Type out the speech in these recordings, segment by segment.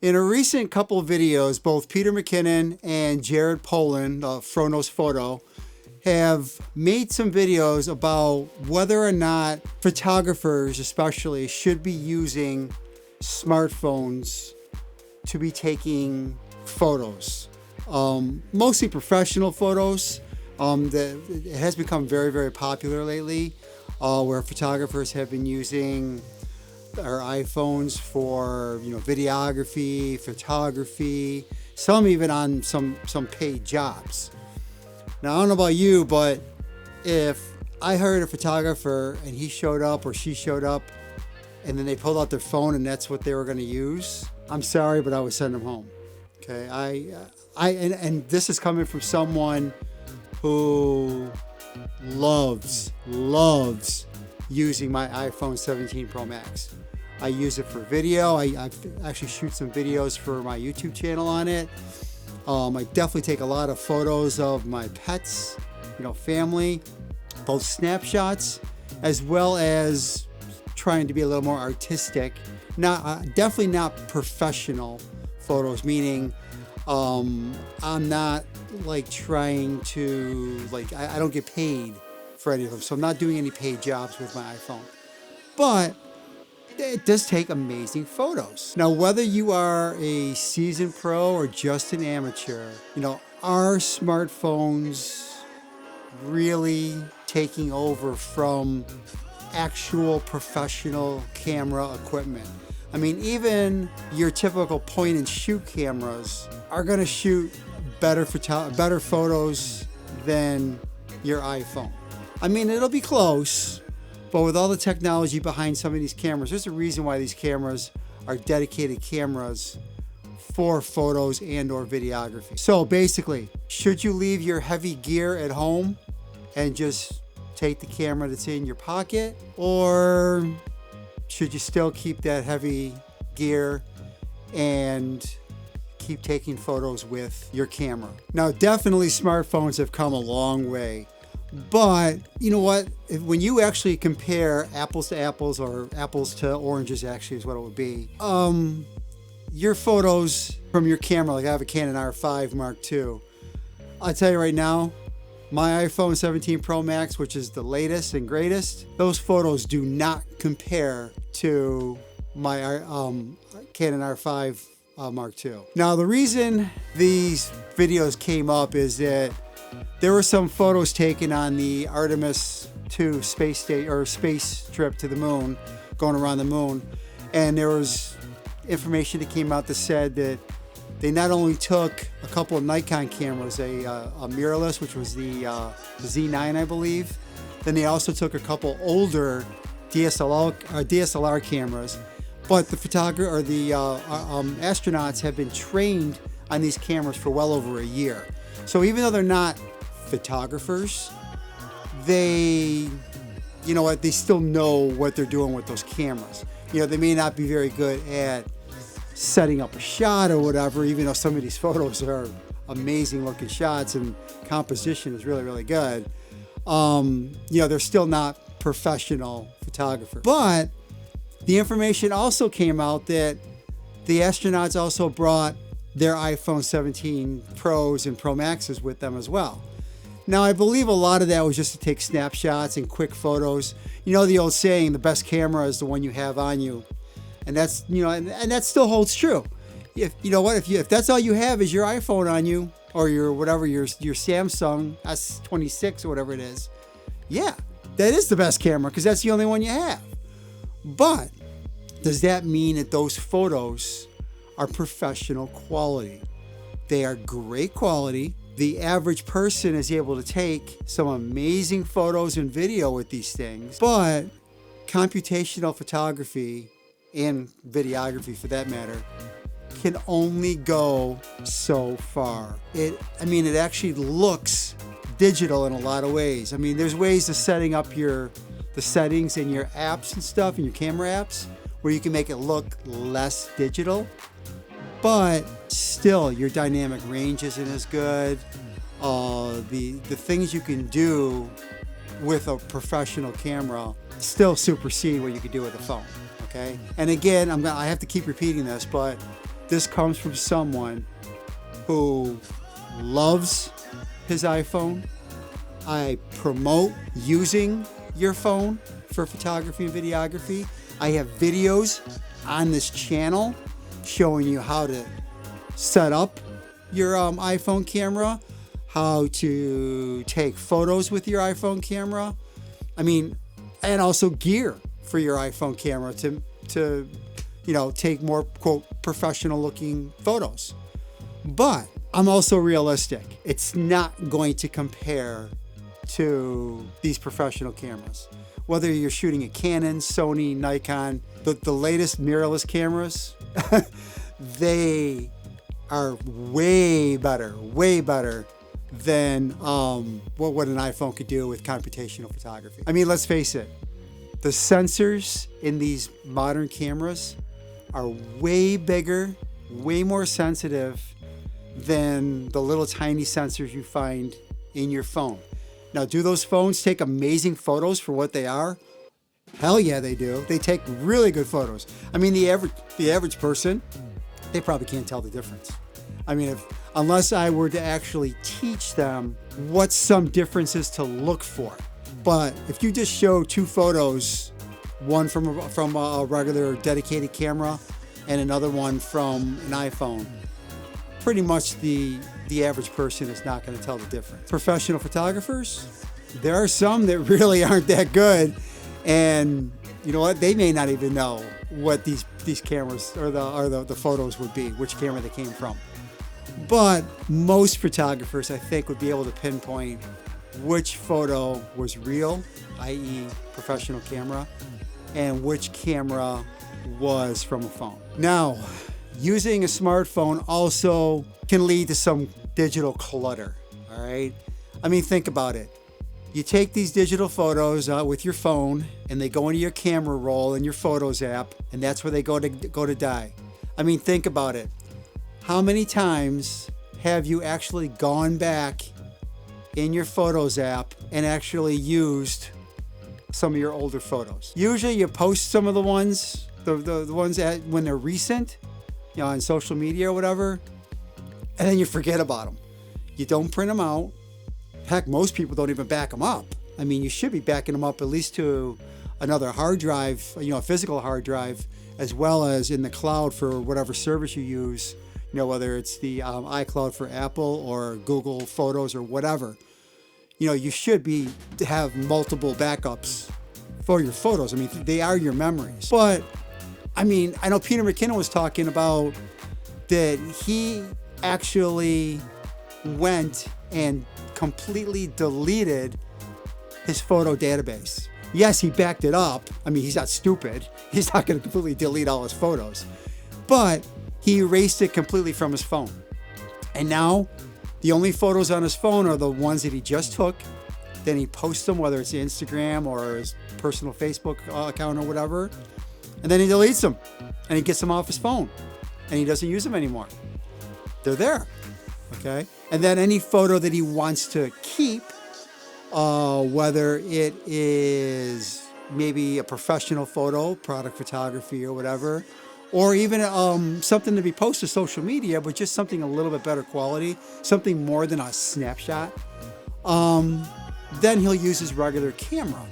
In a recent couple of videos, both Peter McKinnon and Jared Poland of Fronos Photo have made some videos about whether or not photographers especially should be using smartphones to be taking photos. Mostly professional photos. It has become very, very popular lately, where photographers have been using our iPhones for videography, photography, some even on some paid jobs. Now I don't know about you, but if I hired a photographer and he showed up or she showed up and then they pulled out their phone and that's what they were going to use, I'm sorry, but I would send them home. Okay, and this is coming from someone who loves using my iPhone 17 Pro Max. I use it for video. I actually shoot some videos for my YouTube channel on it. I definitely take a lot of photos of my pets, family, both snapshots, as well as trying to be a little more artistic. Definitely not professional photos, meaning I'm not trying to, I don't get paid for any of them. So I'm not doing any paid jobs with my iPhone. But it does take amazing photos. Now, whether you are a seasoned pro or just an amateur, are smartphones really taking over from actual professional camera equipment? I mean, even your typical point and shoot cameras are going to shoot better photos than your iPhone. I mean, it'll be close, but with all the technology behind some of these cameras, there's a reason why these cameras are dedicated cameras for photos and or videography. So basically, should you leave your heavy gear at home and just take the camera that's in your pocket, or should you still keep that heavy gear and keep taking photos with your camera? Now, definitely smartphones have come a long way. But you know what? When you actually compare apples to apples, or apples to oranges actually is what it would be, your photos from your camera, like I have a Canon R5 Mark II. I'll tell you right now, my iPhone 17 Pro Max, which is the latest and greatest, those photos do not compare to my Canon R5 Mark II. Now, the reason these videos came up is that there were some photos taken on the Artemis 2 space trip to the moon, going around the moon, and there was information that came out that said that they not only took a couple of Nikon cameras, a mirrorless, which was the Z9, I believe, then they also took a couple older DSLR cameras, but the photographer or the astronauts have been trained on these cameras for well over a year. So even though they're not photographers, they still know what they're doing with those cameras. They may not be very good at setting up a shot or whatever, even though some of these photos are amazing looking shots and composition is really, really good. They're still not professional photographers. But the information also came out that the astronauts also brought their iPhone 17 Pros and Pro Maxes with them as well. Now, I believe a lot of that was just to take snapshots and quick photos. The old saying, the best camera is the one you have on you. And that's, and that still holds true. If that's all you have is your iPhone on you, or your Samsung S26 or whatever it is, yeah, that is the best camera because that's the only one you have. But does that mean that those photos are professional quality? They are great quality. The average person is able to take some amazing photos and video with these things, but computational photography and videography, for that matter, can only go so far. It actually looks digital in a lot of ways. There's ways of setting up the settings in your apps and stuff, in your camera apps, where you can make it look less digital, but still your dynamic range isn't as good. The things you can do with a professional camera still supersede what you could do with a phone. Okay, and again, I have to keep repeating this, but this comes from someone who loves his iPhone. I promote using your phone for photography and videography. I have videos on this channel showing you how to set up your iPhone camera, how to take photos with your iPhone camera. I mean, and also gear for your iPhone camera to take more, quote, professional looking photos. But I'm also realistic. It's not going to compare to these professional cameras. Whether you're shooting a Canon, Sony, Nikon, the latest mirrorless cameras, they are way better than what an iPhone could do with computational photography. I mean, let's face it, the sensors in these modern cameras are way bigger, way more sensitive than the little tiny sensors you find in your phone. Now, do those phones take amazing photos for what they are? Hell yeah, they do. They take really good photos. I mean, the average person, they probably can't tell the difference. I mean, unless I were to actually teach them what some differences to look for. But if you just show two photos, one from a regular dedicated camera and another one from an iPhone, pretty much the average person is not going to tell the difference. Professional photographers, there are some that really aren't that good, and you know what? They may not even know what these cameras or the photos would be, which camera they came from. But most photographers, I think, would be able to pinpoint which photo was real, i.e. professional camera, and which camera was from a phone. Now, using a smartphone also can lead to some digital clutter, all right? I mean, think about it. You take these digital photos with your phone and they go into your camera roll in your Photos app, and that's where they go to die. I mean, think about it. How many times have you actually gone back in your Photos app and actually used some of your older photos? Usually you post some of the ones, the ones when they're recent, on social media or whatever, and then you forget about them. You don't print them out. Heck, most people don't even back them up. I mean, you should be backing them up at least to another hard drive, a physical hard drive, as well as in the cloud for whatever service you use, whether it's the iCloud for Apple or Google Photos or whatever. You should have multiple backups for your photos. I mean, they are your memories. But I mean, I know Peter McKinnon was talking about that he actually went and completely deleted his photo database. Yes, he backed it up. I mean, he's not stupid. He's not going to completely delete all his photos. But he erased it completely from his phone. And now the only photos on his phone are the ones that he just took. Then he posts them, whether it's Instagram or his personal Facebook account or whatever. And then he deletes them and he gets them off his phone and he doesn't use them anymore. They're there. Okay. And then any photo that he wants to keep, whether it is maybe a professional photo, product photography or whatever, or even something to be posted to social media, but just something a little bit better quality, something more than a snapshot, then he'll use his regular camera.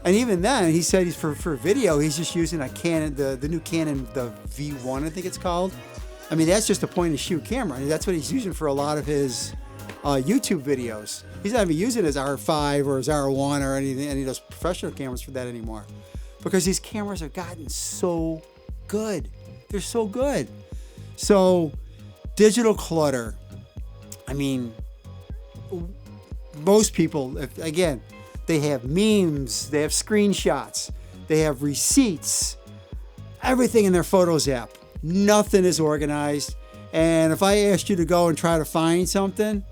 And even then, he said for video, he's just using a Canon, the new Canon, the V1, I think it's called. I mean, that's just a point and shoot camera. And that's what he's using for a lot of his YouTube videos. He's not even using his R5 or his R1 or any of those professional cameras for that anymore. Because these cameras have gotten so good. They're so good. So, digital clutter. I mean, most people, again, they have memes, they have screenshots, they have receipts, everything in their Photos app. Nothing is organized. And if I asked you to go and try to find something,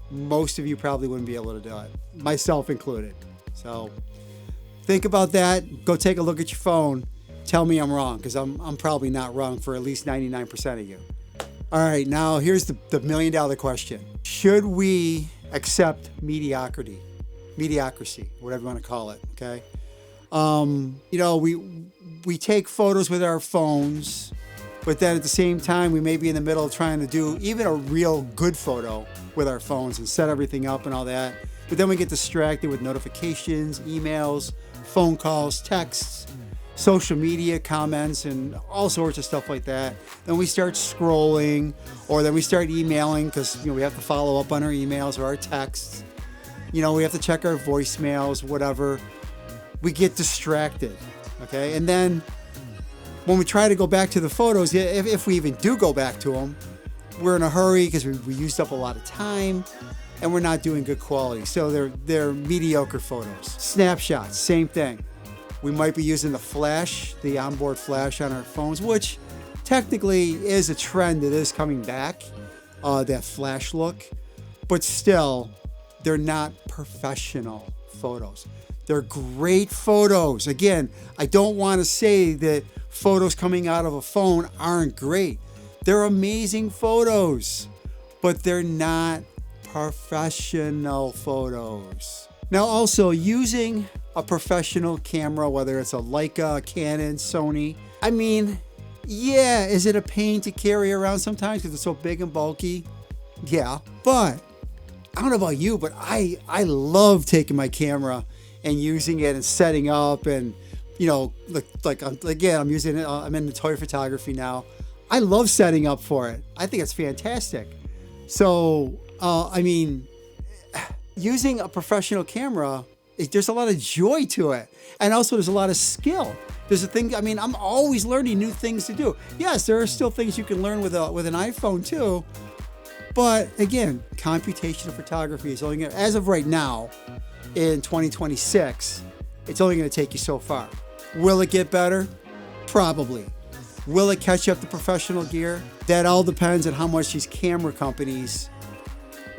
most of you probably wouldn't be able to do it, myself included. So think about that. Go take a look at your phone. Tell me I'm wrong, because I'm probably not wrong for at least 99% of you. All right, now here's the million-dollar question. Should we accept mediocrity, whatever you want to call it, okay? We take photos with our phones, But then at the same time, we may be in the middle of trying to do even a real good photo with our phones and set everything up and all that. But then we get distracted with notifications, emails, phone calls, texts, social media comments, and all sorts of stuff like that. Then we start scrolling, or then we start emailing because we have to follow up on our emails or our texts. We have to check our voicemails, whatever. We get distracted, okay? And then when we try to go back to the photos, if we even do go back to them, we're in a hurry because we used up a lot of time and we're not doing good quality. So they're mediocre photos. Snapshots, same thing. We might be using the flash, the onboard flash on our phones, which technically is a trend that is coming back, that flash look, but still, they're not professional photos. They're great photos. Again, I don't want to say that photos coming out of a phone aren't great. They're amazing photos, but they're not professional photos. Now, also using a professional camera, whether it's a Leica, a Canon, Sony, yeah, is it a pain to carry around sometimes because it's so big and bulky? Yeah, but I don't know about you, but I love taking my camera and using it and setting up and, I'm using it, I'm in editorial photography now. I love setting up for it. I think it's fantastic. So, using a professional camera, there's a lot of joy to it. And also there's a lot of skill. There's a thing, I'm always learning new things to do. Yes, there are still things you can learn with an iPhone too. But again, computational photography is only going to, as of right now, in 2026, it's only going to take you so far. Will it get better? Probably. Will it catch up to professional gear? That all depends on how much these camera companies,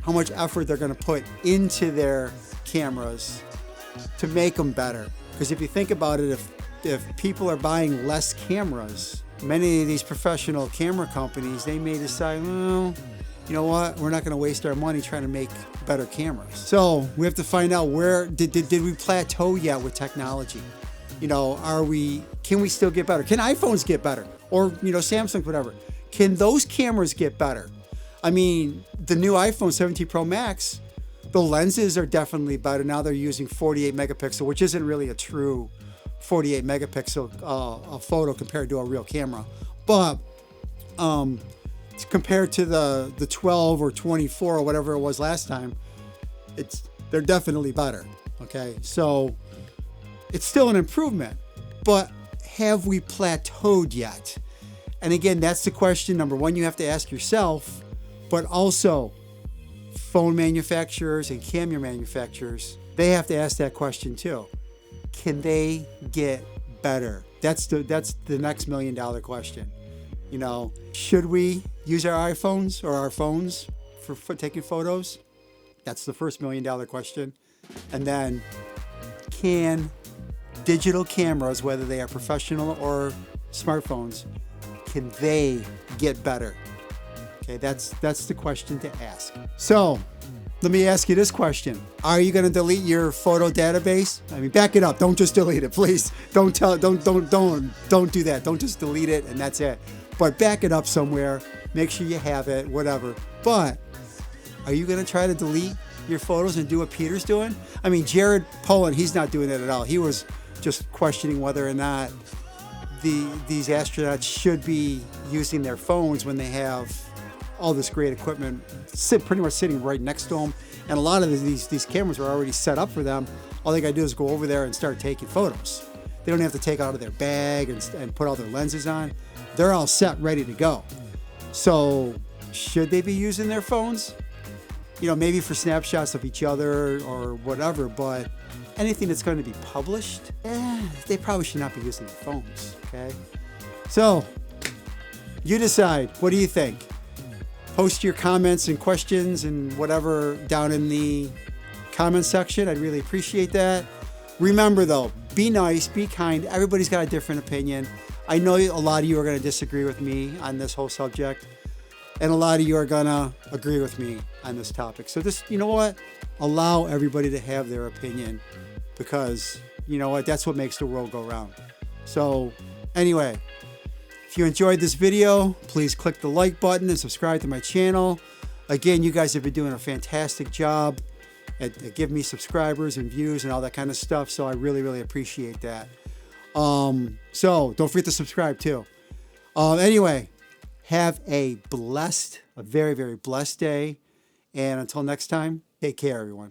how much effort they're going to put into their cameras to make them better. Because if you think about it, if people are buying less cameras, many of these professional camera companies, they may decide, well, you know what? We're not going to waste our money trying to make better cameras. So we have to find out where did we plateau yet with technology? Can we still get better? Can iPhones get better? Or, Samsung, whatever. Can those cameras get better? The new iPhone 17 Pro Max, the lenses are definitely better. Now they're using 48 megapixel, which isn't really a true 48 megapixel photo compared to a real camera. But compared to the 12 or 24 or whatever it was last time, they're definitely better. Okay, so it's still an improvement, but have we plateaued yet? And again, that's the question number one you have to ask yourself, but also phone manufacturers and camera manufacturers, they have to ask that question too. Can they get better? That's the next $1 million question. Should we use our iPhones or our phones for taking photos? That's the first $1 million question. And then, can digital cameras, whether they are professional or smartphones, can they get better? Okay, that's the question to ask. So, let me ask you this question. Are you going to delete your photo database? Back it up. Don't just delete it, please. Don't do that. Don't just delete it and that's it. But back it up somewhere. Make sure you have it, whatever. But are you going to try to delete your photos and do what Peter's doing? Jared Poland, he's not doing it at all. He was just questioning whether or not these astronauts should be using their phones when they have all this great equipment pretty much sitting right next to them. And a lot of these cameras are already set up for them. All they got to do is go over there and start taking photos. They don't have to take out of their bag and put all their lenses on. They're all set, ready to go. So should they be using their phones? Maybe for snapshots of each other or whatever, but anything that's going to be published, they probably should not be using their phones, okay? So you decide. What do you think? Post your comments and questions and whatever down in the comment section. I'd really appreciate that. Remember though, be nice, be kind. Everybody's got a different opinion. I know a lot of you are going to disagree with me on this whole subject, and a lot of you are going to agree with me on this topic. So just, allow everybody to have their opinion, because that's what makes the world go round. So anyway, If you enjoyed this video, please click the like button and subscribe to my channel. Again, you guys have been doing a fantastic job at giving me subscribers and views and all that kind of stuff. So I really, really appreciate that. So don't forget to subscribe too. Anyway, have a very, very blessed day. And until next time, take care, everyone.